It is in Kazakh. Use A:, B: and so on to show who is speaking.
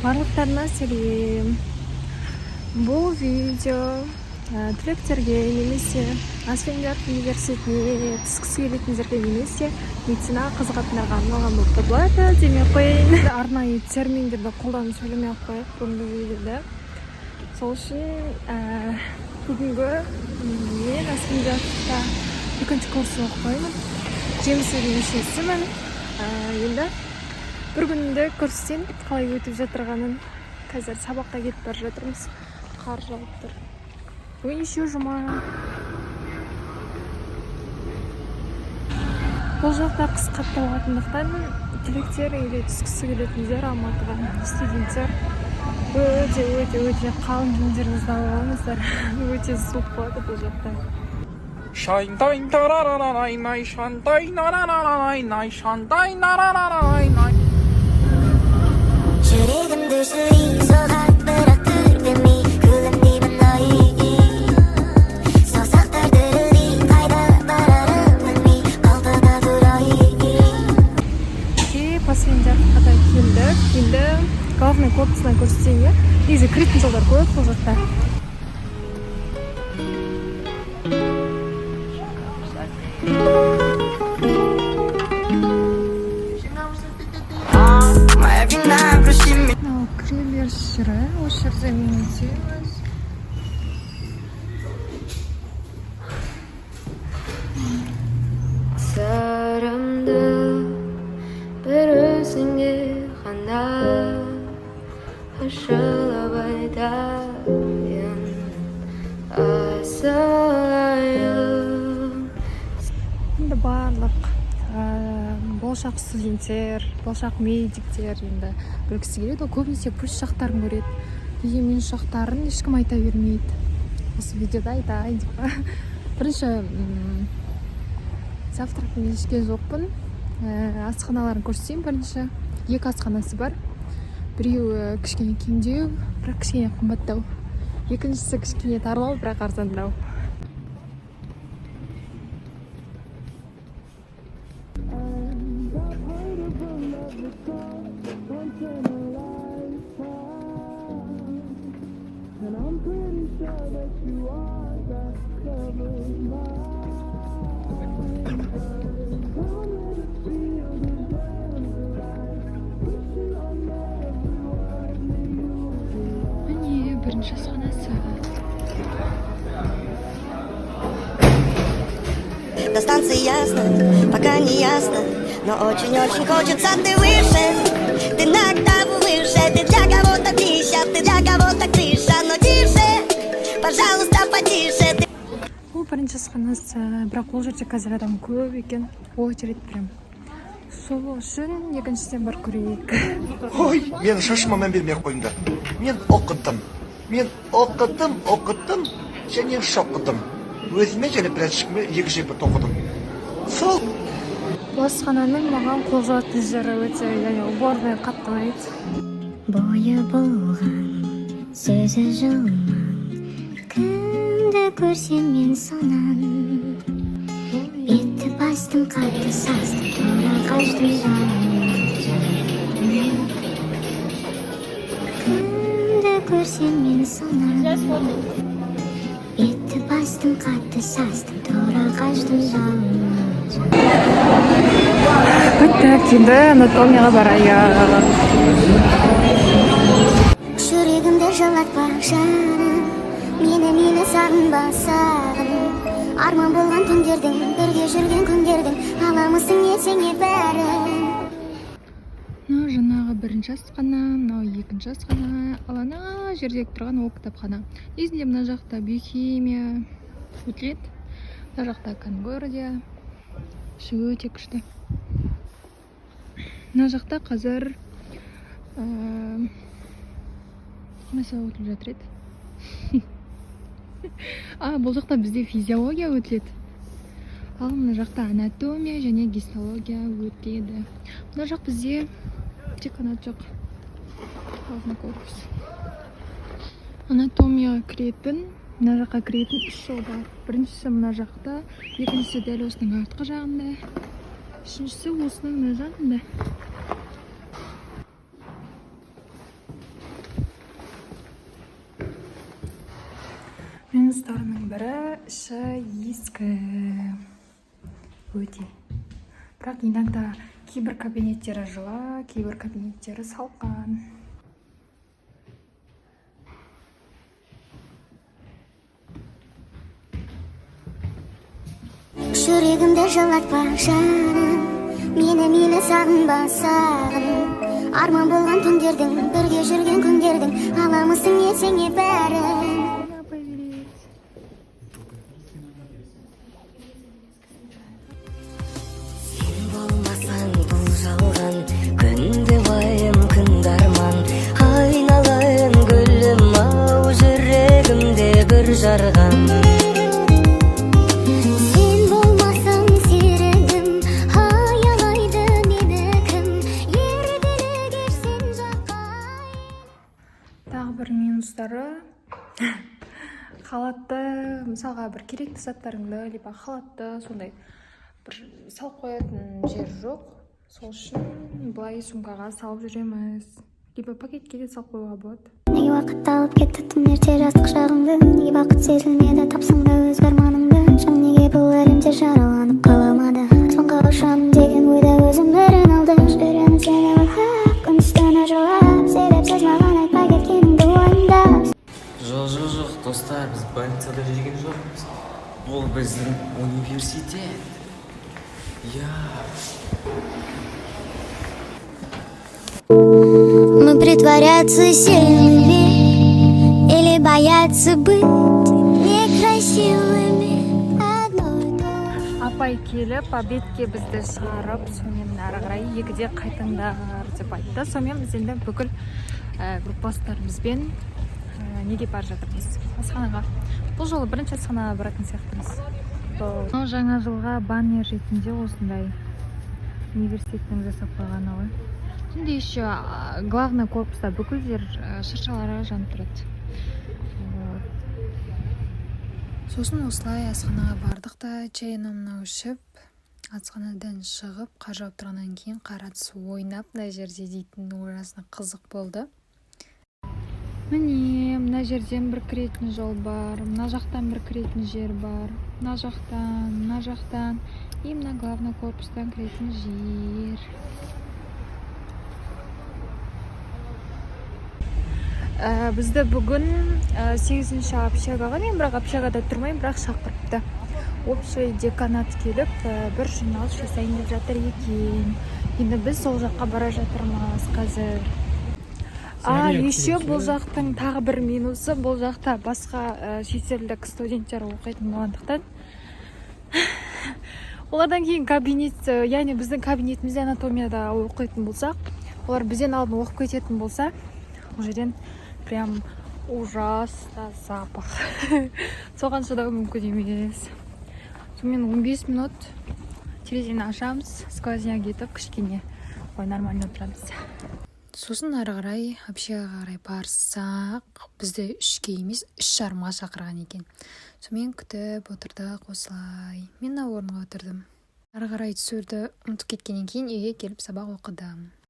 A: Барлықтарына сәлем. Бұл видео түлектерге немесе Асфендияров университетіне түскісі келетіндерге немесе медицина қызығатындарға арналған болып табылады демей ақ қояйын. Арнайы терминдерді қолданып сөйлемей ақ қояйық бүгінгі видеода. Сол үшін бүгінгі мен Асфендияровта екінші курс оқимын. Жемісовдің мүшесімін. Енді бір күнде курстен қалай өтіп жатырғанын қазір сабаққа кетіп бара жатырмыз. Қар жауып тұр. Бүгін еще жұма. Бұл жақта қыс қатты болатындықтан түлектер или түскісі келетіндер Алматыға студенттер өте қалың киімдеріңізді алып алыңыздар. Өте суық болады бұл жақта.
B: Шайнтай тарарарай най шантай нарарарай най шантай нарарарай най.
C: Жүрегімді жүрей соғат бірақ түрмемей күлім деймін ай. Саусақтар дірілдей қайда барарым білмей қалтада тұрай.
A: Асфендияровқа да келдік. Енді главный корпусына көрсетейін. Негізі кіретін жолдар көп бұл жақта. Кіреберіс жері, осы жерде мен өтеміз.
D: сырымды бір өзіңе ғана ашылып айтайын асылайын.
A: Енді барлық болашақ студенттер, болашақ медиктер енді білгісі келеді. Ол көбінесе плюс жақтарын көреді. Неге минус жақтарын ешкім айта бермейді. Осы видеода айтайын деп. Бірінші завтракын ішкен жоқпын. Асханаларын көрсетейін. Бірінші екі асханасы бар. Біреуі кішкене кеңдеу, бірақ кішкене қымбаттау. Екіншісі кішкене тарлау, бірақ арзандау. Міне бірінші асханасы.
C: До станции ясно, пока не ясно, но очень-очень хочется ты выше. Ты на октаву выше, ты для кого-то пища, ты для кого-то крыша, но тише, пожалуйста, потише.
A: Бұл бірінші асханасы, бірақ бұл жерде қазір адам көп екен. Очередь прям. Сол үшін екіншіден бір көрейік.
E: Ой, мен шашыма мән бермей қойыңдар. Мен оқыдым, және шоқыдым. Өзіме және пірәтшікіме екі бір тоқыдым. Сол.
A: Бұл асхананың маған қол жуатын жері өте, уборная қатты ұнайды.
C: Бойы болған сөзі жылман, кімді көрсем мен сонан. Бетті бастым қатты састым, тура қаштым жанымнан. Кімді көрсем мен сонан. Бетті бастым қатты састым, тура қаштым жанымнан.
A: Біттік, енді анатомияға барайық.
C: Жүрегімді жылатпа жаным, мені сағынба сағын. Арман болған түндердің, бірге жүрген күндердің, аламысың ертеңе бәрін.
A: Мынау жаңағы бірінші асхана, мынау екінші асхана, ал ана жерде тұрған ол кітапхана. Негізінде мына жақта биохимия өтіледі, мына жақта Конгордия, өте күшті. Мына жақта қазір мәселе өтіліп жатыр еді. Бұл жақта бізде физиология өтіледі. Ал мына жақта анатомия және гистология өтеді. Мына жақ бізде тек қанат жоқ. Главный корпус. Анатомияға кіретін, мына жаққа кіретін 3 жол бар. Біріншісі мына жақта, екіншісі дәл осының артқы жағында. Үшіншісі осының мына жағында. Минустарының бірі іші ескі. Өте. Бірақ иногда кейбір кабинеттері жылы, кейбір кабинеттері салқын.
C: Жүрегімді жылатпа жаным, мені сағынба сағын. Арман болған түндердің, бірге жүрген күндердің, аламысың есіңе бәрін. Сен болмасаң бұл жалған, күнде уайым күн дарман. Айналайын гүлім ау, жүрегімде бір жарған.
A: Тағы бір минустары халатты, мысалға бір керекті заттарыңды, либо халатты сондай бір салып қоятын жер жоқ. Сол үшін былай сумкаға салып жүреміз. Либо пакетке де салып қоюға болады.
C: Неге уақытта алып кетті тым ерте жастық шағыңды, неге бақыт сезілмеді тапсың да өз арманыңды. Жан неге бұл әлемде жараланып қаламады, аспанға ұшамын деген ойда өзім бірін алды. Жүремін сені ойлап, күн жылап, себепсіз маған айтпай кеткеніңді ойымдап.
F: Жоқ, достар, біз больницада жүрген жоқпыз. Бұл біздің университет.
C: Мы притворяться сильными или бояться быть некрасивыми одной и той же.
A: Апай келіп, обедке бізді шығарып, сонымен ары қарай екіде қайтыңдар деп айтты. Сонымен біз енді бүкіл группастарымызбен неге бара жатырмыз? Асханаға. Бұл жолы бірінші асханаға баратын сияқтымыз. Жаңа жылға баннер ретінде осындай университеттің жасап қойғаны ғой. Түнде еще главный корпуста бүкіл жер шыршалары жанып тұрады. Сосын осылай асханаға бардық та чайнамны ішіп, асханадан шығып, қар жауып тұрғаннан кейін қаратыс ойнап, мына жерде дейтін орасына қызық болды. Міне, мына жерден бір кіретін жол бар, мына жақтан бір кіретін жер бар, мына жақтан, и мына главный корпустан кіретін жер. Бізді бүгін 8-ші общагаға, мен бірақ общагада тұрмайым, бірақ шақырыпты. Общий деканат келіп, бір жиналыс жасайын деп жатыр екен. Енді біз сол жаққа бара жатырмыз қазір. Еще бұл жақтың тағы бір минусы, бұл жақта басқа шетелдік студенттер оқитын болғандықтан. Олардан кейін кабинет, яғни біздің кабинетімізде анатомияда оқитын болсақ, олар бізден алдын оқып кететін болса, ол жерден прям ужасно запах. Соған шыдау мүмкін емес. Сонымен 15 минут терезені ашамыз, сквозняк етіп, кішкене нормально отырамыз. Сосын ары қарай, общагаға қарай барсақ, бізді 3-ке емес 3:30-ға шақырған екен. Сонымен күтіп отырдық осылай. Мен орынға отырдым. Ары қарай түсуді ұмытып кеткеннен кейін үйге келіп сабақ оқыдым.